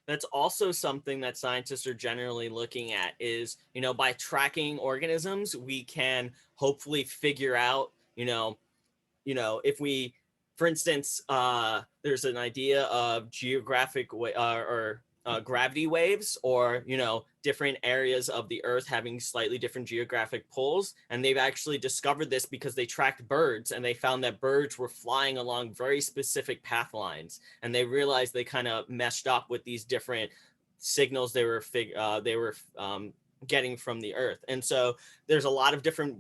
That's also something that scientists are generally looking at is, by tracking organisms, we can hopefully figure out, if we, for instance, there's an idea of gravity waves, or, different areas of the earth having slightly different geographic poles. And they've actually discovered this because they tracked birds, and they found that birds were flying along very specific path lines. And they realized they kind of meshed up with these different signals they were getting from the earth. And so there's a lot of different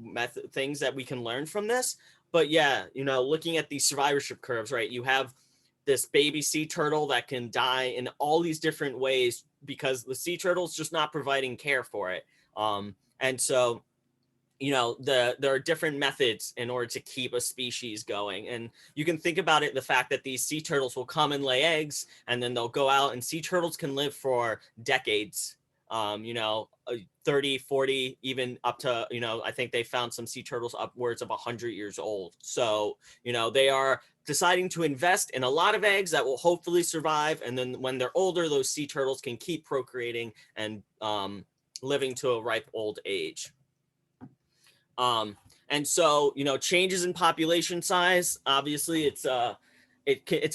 things that we can learn from this. But yeah, looking at these survivorship curves, right? You have this baby sea turtle that can die in all these different ways because the sea turtle's just not providing care for it. And so, there are different methods in order to keep a species going. And you can think about it, the fact that these sea turtles will come and lay eggs, and then they'll go out, and sea turtles can live for decades, 30, 40, even up to, I think they found some sea turtles upwards of 100 years old. So, they are deciding to invest in a lot of eggs that will hopefully survive. And then when they're older, those sea turtles can keep procreating and living to a ripe old age. And so, changes in population size, obviously it's a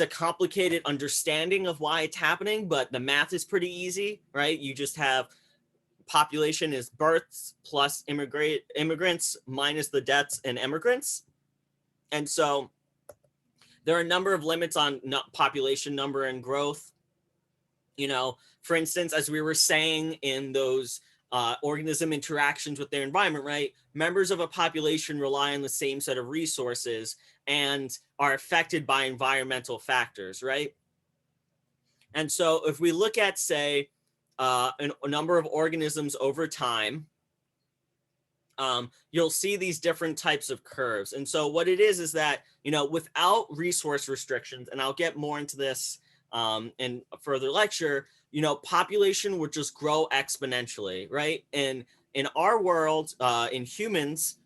complicated understanding of why it's happening, but the math is pretty easy, right? You just have population is births plus immigrants minus the deaths and immigrants. And so there are a number of limits on population number and growth. For instance, as we were saying in those organism interactions with their environment, right? Members of a population rely on the same set of resources and are affected by environmental factors, right? And so if we look at, say, a number of organisms over time, you'll see these different types of curves. And so what it is that, without resource restrictions, and I'll get more into this in a further lecture, population would just grow exponentially, right? And in our world, in humans,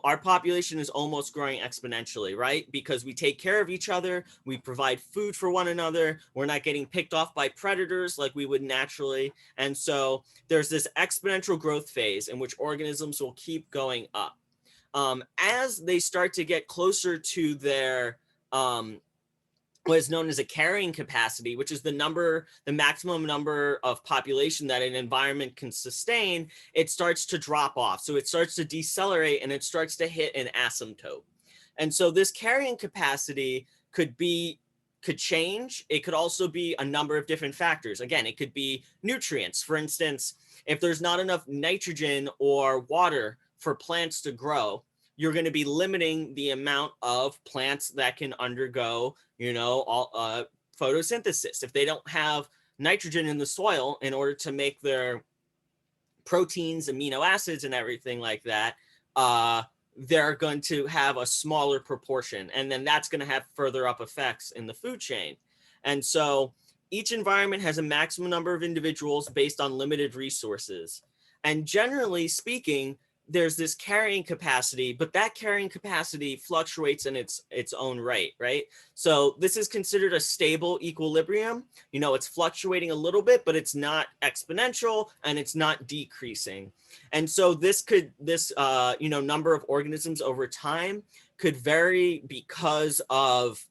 our population is almost growing exponentially, right? Because we take care of each other, we provide food for one another, we're not getting picked off by predators like we would naturally. And so there's this exponential growth phase in which organisms will keep going up. As they start to get closer to their what is known as a carrying capacity, which is the maximum number of population that an environment can sustain, it starts to drop off. So it starts to decelerate and it starts to hit an asymptote. And so this carrying capacity could change. It could also be a number of different factors. Again, it could be nutrients. For instance, if there's not enough nitrogen or water for plants to grow, you're going to be limiting the amount of plants that can undergo, photosynthesis. If they don't have nitrogen in the soil in order to make their proteins, amino acids, and everything like that, they're going to have a smaller proportion. And then that's going to have further up effects in the food chain. And so each environment has a maximum number of individuals based on limited resources. And generally speaking, there's this carrying capacity, but that carrying capacity fluctuates in its own right? So this is considered a stable equilibrium. It's fluctuating a little bit, but it's not exponential and it's not decreasing. And so this number of organisms over time could vary because of,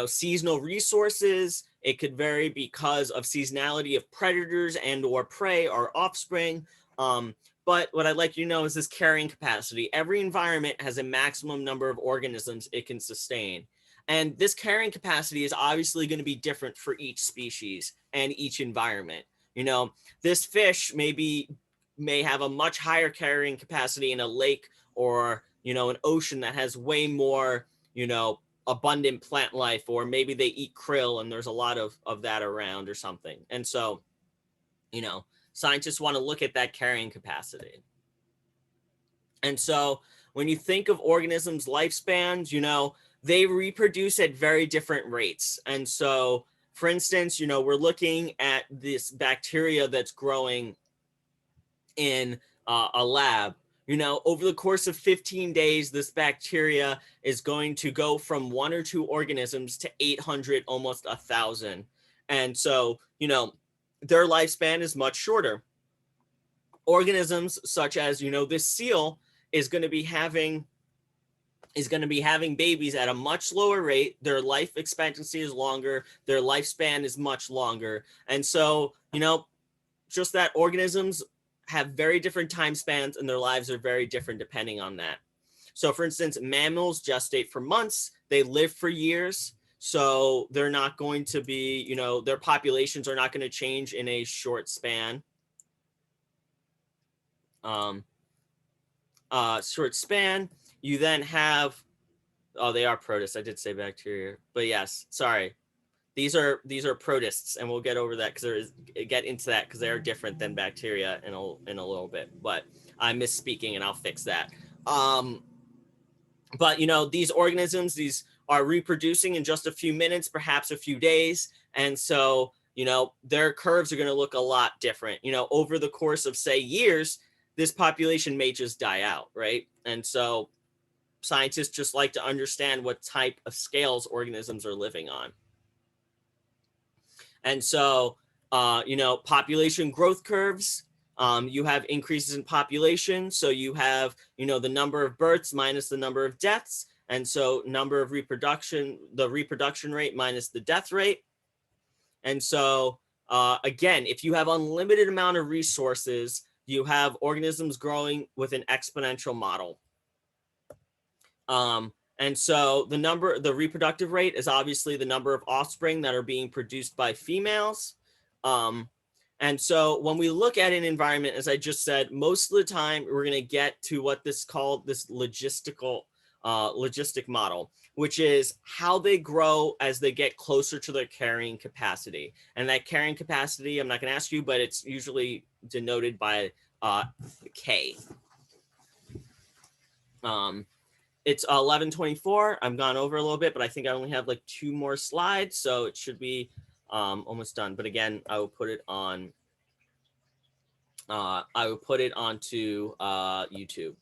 seasonal resources. It could vary because of seasonality of predators and or prey or offspring. But what I'd like you to know is this carrying capacity. Every environment has a maximum number of organisms it can sustain. And this carrying capacity is obviously going to be different for each species and each environment. This fish may have a much higher carrying capacity in a lake or, an ocean that has way more, abundant plant life, or maybe they eat krill and there's a lot of that around or something. And so, scientists want to look at that carrying capacity. And so when you think of organisms' lifespans, they reproduce at very different rates. And so, for instance, we're looking at this bacteria that's growing in a lab. Over the course of 15 days, this bacteria is going to go from 1 or 2 organisms to 800, almost 1,000. And so, their lifespan is much shorter. Organisms such as, this seal is going to be having babies at a much slower rate. Their life expectancy is longer. Their lifespan is much longer. And so, just that organisms have very different time spans and their lives are very different depending on that. So for instance, mammals gestate for months, they live for years. So they're not going to be, their populations are not going to change in a short span. You then have, they are protists. I did say bacteria, but yes, sorry. These are protists, and we'll get over that because they are different than bacteria in a little bit. But I'm misspeaking, and I'll fix that. But these organisms, these are reproducing in just a few minutes, perhaps a few days, and so their curves are going to look a lot different. Over the course of say years, this population may just die out, right? And so scientists just like to understand what type of scales organisms are living on. And so, population growth curves, you have increases in population. So you have, the number of births minus the number of deaths. And so number of reproduction, the reproduction rate minus the death rate. And so, again, if you have unlimited amount of resources, you have organisms growing with an exponential model. And so the reproductive rate is obviously the number of offspring that are being produced by females. And so when we look at an environment, as I just said, most of the time we're going to get to what this called this logistic model, which is how they grow as they get closer to their carrying capacity. And that carrying capacity, I'm not going to ask you, but it's usually denoted by K. It's 11:24. I've gone over a little bit, but I think I only have like 2 more slides, so it should be almost done. But again, I will put it on. I will put it onto YouTube.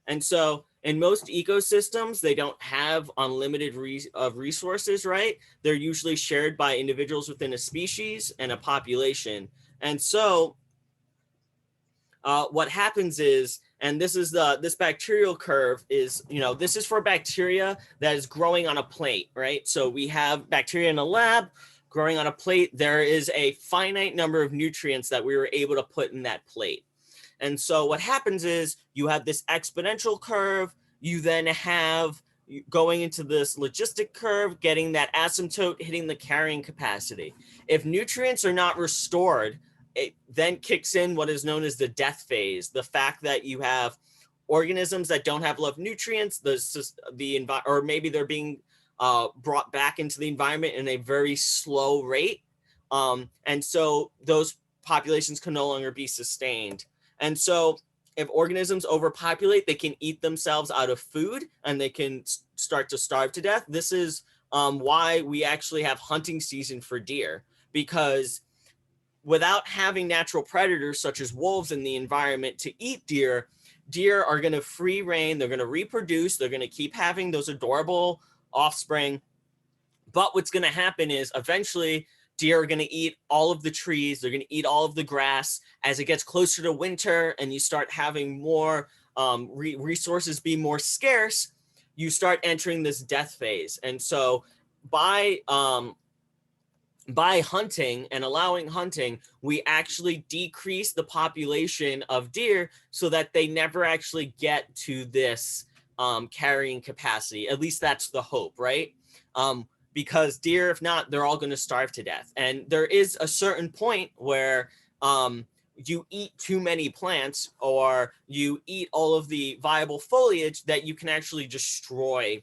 And so in most ecosystems, they don't have unlimited resources, right? They're usually shared by individuals within a species and a population. And so what happens is, and this is this bacterial curve is, this is for bacteria that is growing on a plate, right? So we have bacteria in a lab growing on a plate. There is a finite number of nutrients that we were able to put in that plate. And so what happens is you have this exponential curve. You then have going into this logistic curve, getting that asymptote, hitting the carrying capacity. If nutrients are not restored, it then kicks in what is known as the death phase. The fact that you have organisms that don't have enough nutrients, or maybe they're being brought back into the environment in a very slow rate. And so those populations can no longer be sustained. And so if organisms overpopulate, they can eat themselves out of food and they can start to starve to death. This is why we actually have hunting season for deer, because without having natural predators such as wolves in the environment to eat deer, deer are going to free reign. They're going to reproduce. They're going to keep having those adorable offspring. But what's going to happen is eventually deer are going to eat all of the trees. They're going to eat all of the grass. As it gets closer to winter and you start having more resources be more scarce, you start entering this death phase. And so by hunting and allowing hunting, we actually decrease the population of deer so that they never actually get to this carrying capacity. At least that's the hope, right? Because deer, if not, they're all going to starve to death. And there is a certain point where you eat too many plants or you eat all of the viable foliage that you can actually destroy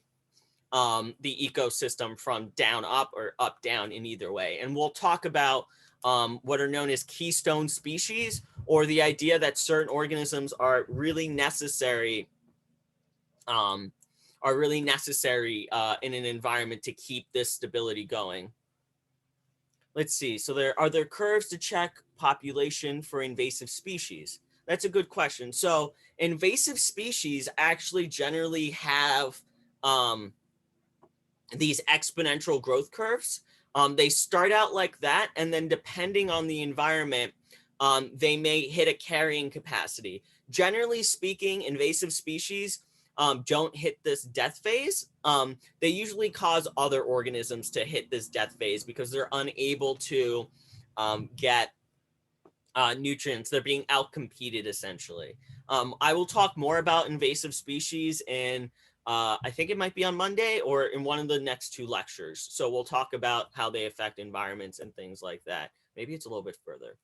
the ecosystem from down up or up down in either way. And we'll talk about what are known as keystone species, or the idea that certain organisms are really necessary in an environment to keep this stability going. Let's see. So are there curves to check population for invasive species? That's a good question. So invasive species actually generally have these exponential growth curves. They start out like that, and then depending on the environment, they may hit a carrying capacity. Generally speaking, invasive species don't hit this death phase. They usually cause other organisms to hit this death phase because they're unable to get nutrients. They're being outcompeted essentially. I will talk more about invasive species in I think it might be on Monday or in one of the next 2 lectures. So we'll talk about how they affect environments and things like that. Maybe it's a little bit further.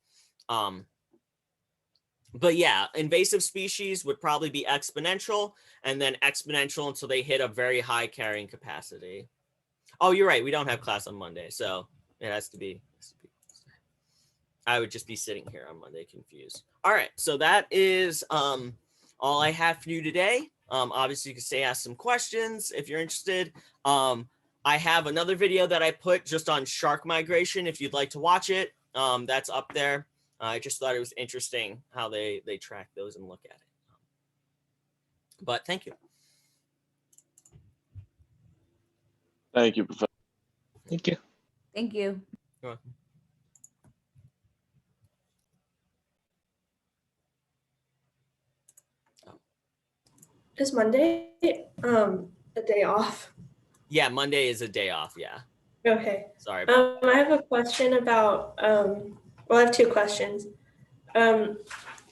But yeah, invasive species would probably be exponential, and then exponential until they hit a very high carrying capacity. Oh, you're right. We don't have class on Monday, so it has to be. I would just be sitting here on Monday confused. All right, so that is all I have for you today. Obviously, you can ask some questions if you're interested. I have another video that I put just on shark migration if you'd like to watch it. That's up there. I just thought it was interesting how they track those and look at it. But thank you. Thank you, Professor. Thank you. Thank you. You're welcome. Is Monday a day off? Yeah, Monday is a day off. Yeah. Okay. Sorry. I have a question about well, I have 2 questions.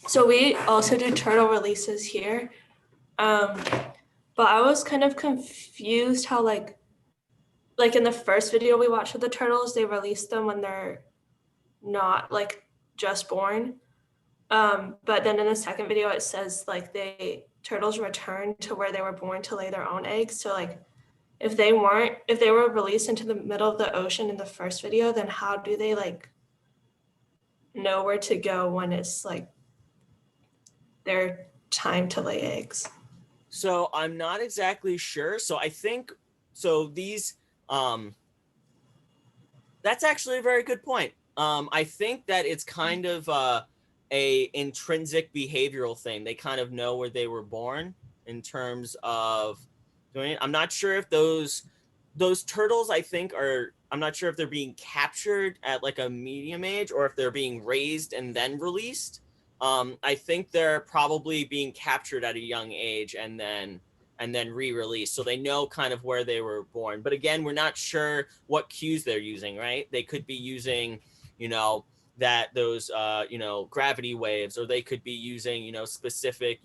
So we also do turtle releases here. But I was kind of confused how like in the first video we watched with the turtles, they release them when they're not like just born. But then in the second video it says like turtles return to where they were born to lay their own eggs. So like if they were released into the middle of the ocean in the first video, then how do they like know where to go when it's like their time to lay eggs? So I'm not exactly sure. So I think these That's actually a very good point. I think that it's kind of a intrinsic behavioral thing. They kind of know where they were born in terms of doing it. I'm not sure if those turtles, I think, are. I'm not sure if they're being captured at like a medium age or if they're being raised and then released. I think they're probably being captured at a young age and then re-released, so they know kind of where they were born. But again, we're not sure what cues they're using, right? They could be using, those gravity waves, or they could be using specific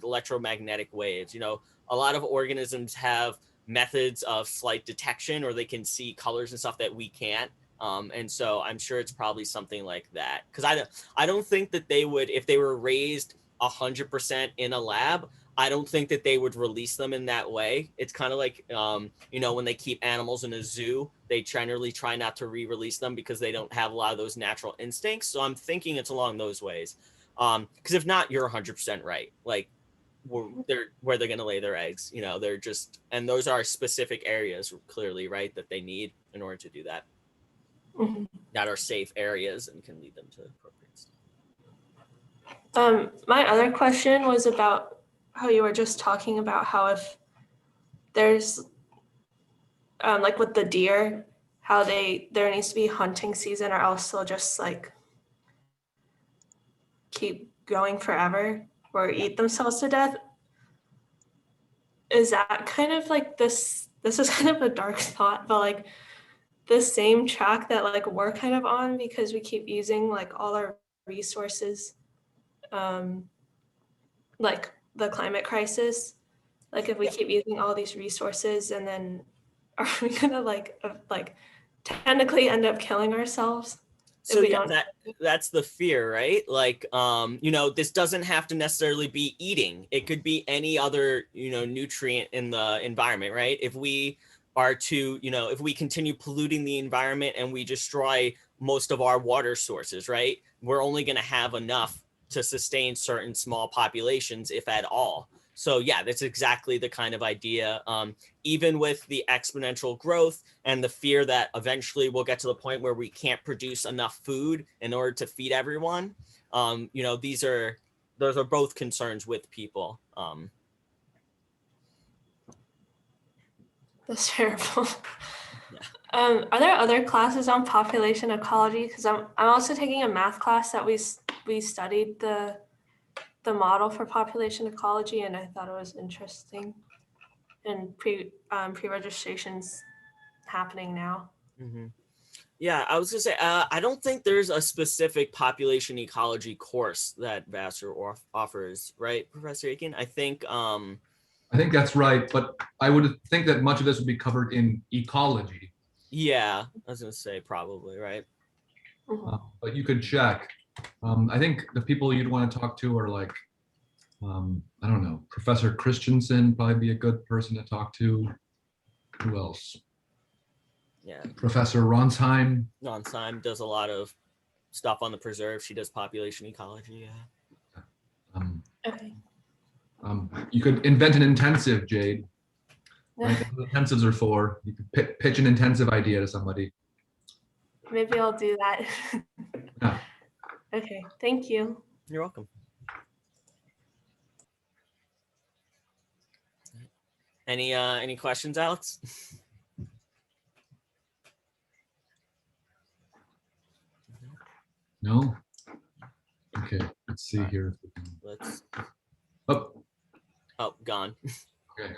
electromagnetic waves. A lot of organisms have methods of slight detection, or they can see colors and stuff that we can't. And so I'm sure it's probably something like that, because I don't think that they would, if they were raised 100% in a lab, I don't think that they would release them in that way. It's kind of like, when they keep animals in a zoo, they generally try not to re-release them because they don't have a lot of those natural instincts. So I'm thinking it's along those ways. Because if not, you're 100% right. Like, where they're going to lay their eggs, they're just, and those are specific areas clearly, right, that they need in order to do that. Mhm. That are safe areas and can lead them to appropriate stuff. My other question was about how you were just talking about how if there's like with the deer, how there needs to be hunting season or else they'll just like keep going forever or eat themselves to death. Is that kind of like this is kind of a dark thought, but like the same track that like we're kind of on because we keep using like all our resources, like the climate crisis. Like if we keep using all these resources and then are we gonna like technically end up killing ourselves if So we yeah, don't? that's the fear, right? Like, this doesn't have to necessarily be eating. It could be any other, nutrient in the environment, right? If we are to, if we continue polluting the environment and we destroy most of our water sources, right? We're only going to have enough to sustain certain small populations, if at all. So yeah, that's exactly the kind of idea. Even with the exponential growth and the fear that eventually we'll get to the point where we can't produce enough food in order to feed everyone. Those are both concerns with people. That's terrible. Yeah. Are there other classes on population ecology? Because I'm also taking a math class that we studied the model for population ecology, and I thought it was interesting. And pre-registration's happening now. Mm-hmm. Yeah, I was gonna say, I don't think there's a specific population ecology course that Vassar offers, right, Professor Aiken? I think that's right, but I would think that much of this would be covered in ecology. yeah, I was gonna say probably, right? But you could check. I think the people you'd want to talk to are like, I don't know, Professor Christensen, probably be a good person to talk to. Who else? Yeah, Professor Ronsheim. Nonsheim does a lot of stuff on the preserve. She does population ecology. Yeah. Okay. You could invent an intensive, Jade. Right? That's what intensives are for. You could pitch an intensive idea to somebody. Maybe I'll do that. Yeah. Okay, thank you. You're welcome. Any questions, Alex? No? Okay, let's see here. Let's. Oh, Oh, gone. okay.